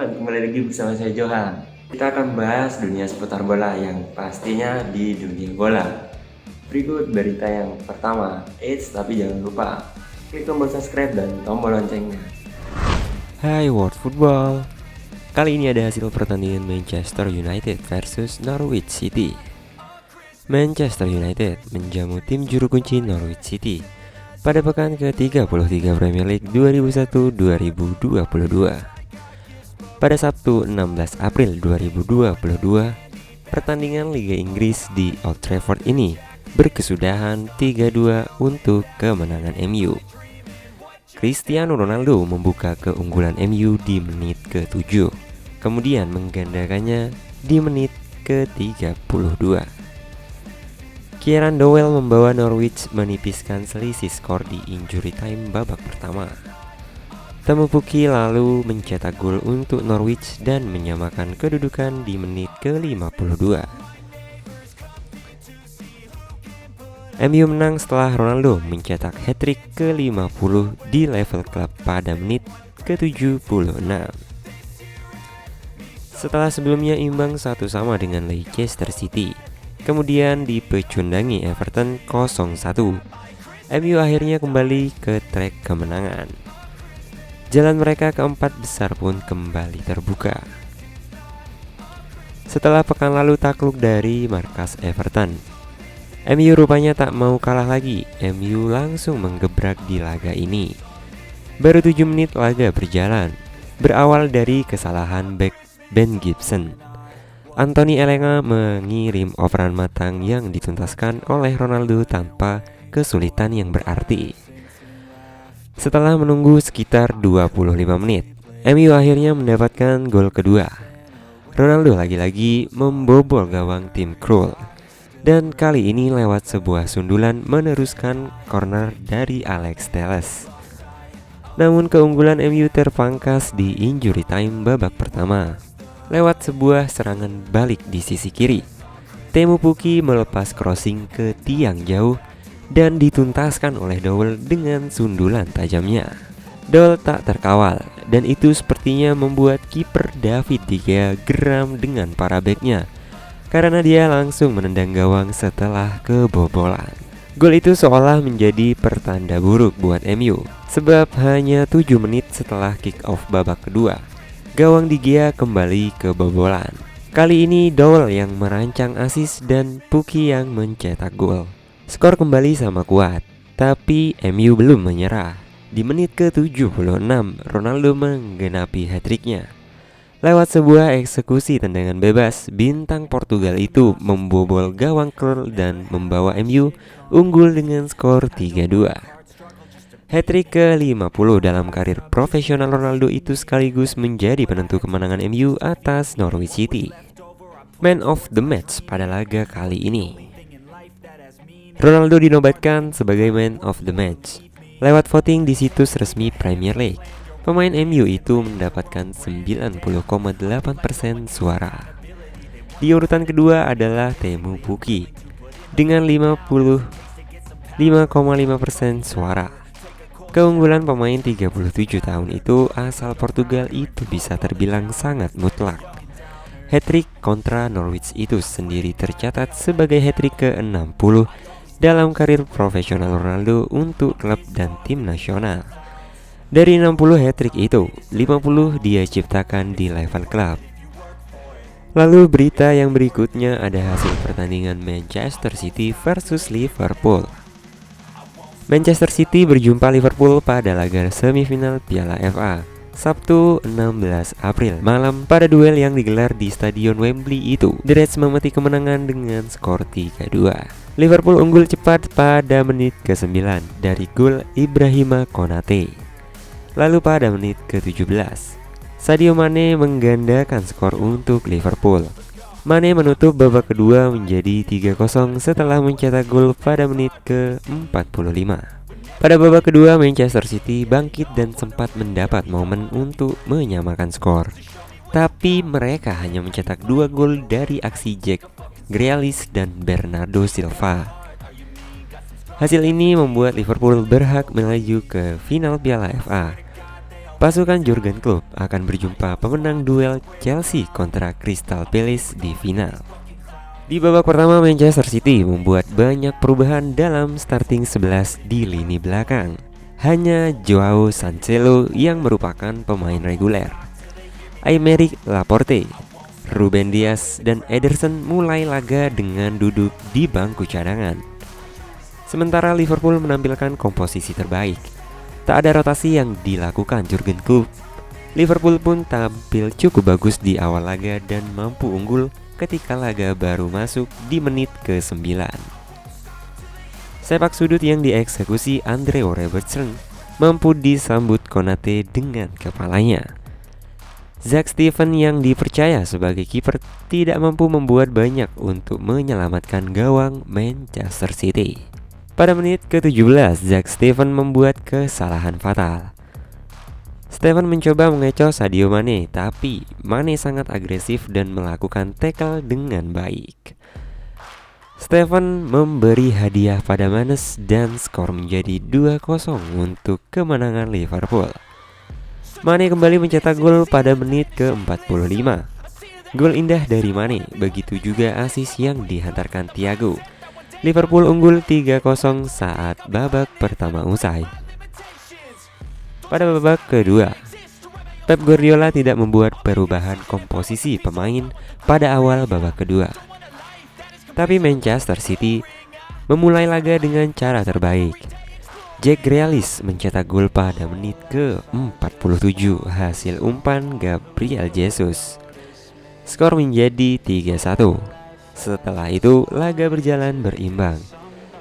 teman-teman, kembali lagi bersama saya Johan. Kita akan bahas dunia seputar bola yang pastinya di dunia bola. Berikut berita yang pertama. Tapi jangan lupa klik tombol subscribe dan tombol loncengnya. Hai World Football. Kali ini ada hasil pertandingan Manchester United versus Norwich City. Manchester United menjamu tim juru kunci Norwich City pada pekan ke-33 Premier League 2021-2022. Pada Sabtu 16 April 2022, pertandingan Liga Inggris di Old Trafford ini berkesudahan 3-2 untuk kemenangan MU. Cristiano Ronaldo membuka keunggulan MU di menit ke-7, kemudian menggandakannya di menit ke-32. Kieran Dowell membawa Norwich menipiskan selisih skor di injury time babak pertama. Teemu Pukki lalu mencetak gol untuk Norwich dan menyamakan kedudukan di menit ke-52. MU menang setelah Ronaldo mencetak hat-trick ke-50 di level klub pada menit ke-76. Setelah sebelumnya imbang 1-1 dengan Leicester City, kemudian dipecundangi Everton 0-1, MU akhirnya kembali ke trek kemenangan. Jalan mereka keempat besar pun kembali terbuka. Setelah pekan lalu takluk dari markas Everton, MU rupanya tak mau kalah lagi. MU langsung menggebrak di laga ini. Baru 7 menit laga berjalan, berawal dari kesalahan bek Ben Gibson. Anthony Elanga mengirim operan matang yang dituntaskan oleh Ronaldo tanpa kesulitan yang berarti. Setelah menunggu sekitar 25 menit, MU akhirnya mendapatkan gol kedua. Ronaldo lagi-lagi membobol gawang tim Krul, dan kali ini lewat sebuah sundulan meneruskan corner dari Alex Telles. Namun keunggulan MU terpangkas di injury time babak pertama lewat sebuah serangan balik di sisi kiri. Teemu Pukki melepas crossing ke tiang jauh dan dituntaskan oleh Dowell dengan sundulan tajamnya. Dowell tak terkawal, dan itu sepertinya membuat kiper David De Gea geram dengan para beknya, karena dia langsung menendang gawang setelah kebobolan. Gol itu seolah menjadi pertanda buruk buat MU, sebab hanya 7 menit setelah kick off babak kedua, gawang De Gea kembali kebobolan. Kali ini Dowell yang merancang assist dan Pukki yang mencetak gol. Skor kembali sama kuat, tapi MU belum menyerah. Di menit ke-76, Ronaldo menggenapi hat-tricknya. Lewat sebuah eksekusi tendangan bebas, bintang Portugal itu membobol gawang Krul dan membawa MU unggul dengan skor 3-2. Hat-trick ke-50 dalam karir profesional Ronaldo itu sekaligus menjadi penentu kemenangan MU atas Norwich City. Man of the match pada laga kali ini, Ronaldo dinobatkan sebagai Man of the Match lewat voting di situs resmi Premier League. Pemain MU itu mendapatkan 90,8% suara. Di urutan kedua adalah Teemu Pukki dengan 55,5% suara. Keunggulan pemain 37 tahun itu asal Portugal itu bisa terbilang sangat mutlak. Hat-trick kontra Norwich itu sendiri tercatat sebagai hat-trick ke-60 dalam karir profesional Ronaldo untuk klub dan tim nasional. Dari 60 hat-trick itu, 50 dia ciptakan di level klub. Lalu berita yang berikutnya ada hasil pertandingan Manchester City versus Liverpool. Manchester City berjumpa Liverpool pada laga semifinal Piala FA Sabtu 16 April malam. Pada duel yang digelar di Stadion Wembley itu, The Reds memetik kemenangan dengan skor 3-2. Liverpool unggul cepat pada menit ke-9 dari gol Ibrahima Konate. Lalu pada menit ke-17, Sadio Mane menggandakan skor untuk Liverpool. Mane menutup babak kedua menjadi 3-0 setelah mencetak gol pada menit ke-45. Pada babak kedua, Manchester City bangkit dan sempat mendapat momen untuk menyamakan skor. Tapi mereka hanya mencetak 2 gol dari aksi Jack Grealish dan Bernardo Silva. Hasil ini membuat Liverpool berhak melaju ke final Piala FA. Pasukan Jurgen Klopp akan berjumpa pemenang duel Chelsea kontra Crystal Palace di final. Di babak pertama, Manchester City membuat banyak perubahan dalam starting 11 di lini belakang. Hanya Joao Cancelo yang merupakan pemain reguler. Aymeric Laporte, Ruben Dias, dan Ederson mulai laga dengan duduk di bangku cadangan. Sementara Liverpool menampilkan komposisi terbaik. Tak ada rotasi yang dilakukan Jurgen Klopp. Liverpool pun tampil cukup bagus di awal laga dan mampu unggul ketika laga baru masuk di menit ke-9. Sepak sudut yang dieksekusi Andrew Robertson mampu disambut Konate dengan kepalanya. Zack Steven yang dipercaya sebagai kiper tidak mampu membuat banyak untuk menyelamatkan gawang Manchester City. Pada menit ke-17, Zack Steven membuat kesalahan fatal. Steven mencoba mengecoh Sadio Mane, tapi Mane sangat agresif dan melakukan tackle dengan baik. Steven memberi hadiah pada Manes dan skor menjadi 2-0 untuk kemenangan Liverpool. Mane kembali mencetak gol pada menit ke-45. Gol indah dari Mane, begitu juga assist yang dihantarkan Thiago. Liverpool unggul 3-0 saat babak pertama usai. Pada babak kedua, Pep Guardiola tidak membuat perubahan komposisi pemain pada awal babak kedua. Tapi Manchester City memulai laga dengan cara terbaik. Jack Grealish mencetak gol pada menit ke-47 hasil umpan Gabriel Jesus. Skor menjadi 3-1. Setelah itu, laga berjalan berimbang.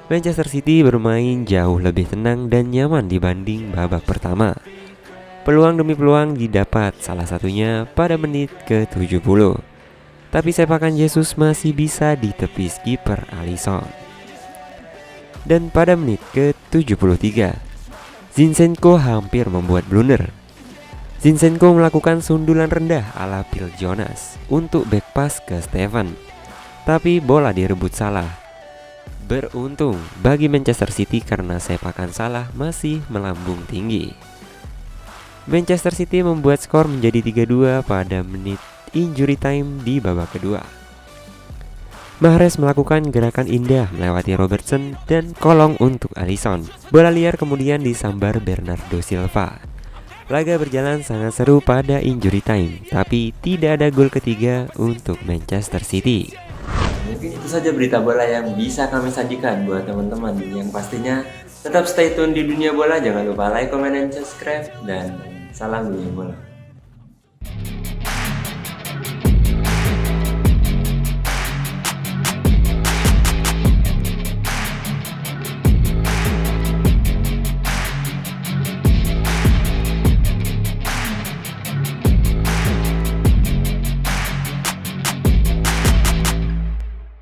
Manchester City bermain jauh lebih tenang dan nyaman dibanding babak pertama. Peluang demi peluang didapat, salah satunya pada menit ke-70. Tapi sepakan Jesus masih bisa ditepis kiper Alisson. Dan pada menit ke-73, Zinchenko hampir membuat blunder. Zinchenko melakukan sundulan rendah ala Phil Jones untuk back pass ke Steven. Tapi bola direbut Salah. Beruntung bagi Manchester City karena sepakan Salah masih melambung tinggi. Manchester City membuat skor menjadi 3-2 pada menit injury time di babak kedua. Mahrez melakukan gerakan indah melewati Robertson dan kolong untuk Alisson. Bola liar kemudian disambar Bernardo Silva. Laga berjalan sangat seru pada injury time, tapi tidak ada gol ketiga untuk Manchester City. Mungkin itu saja berita bola yang bisa kami sajikan buat teman-teman. Yang pastinya tetap stay tune di dunia bola. Jangan lupa like, comment, dan subscribe. Dan salam dunia bola.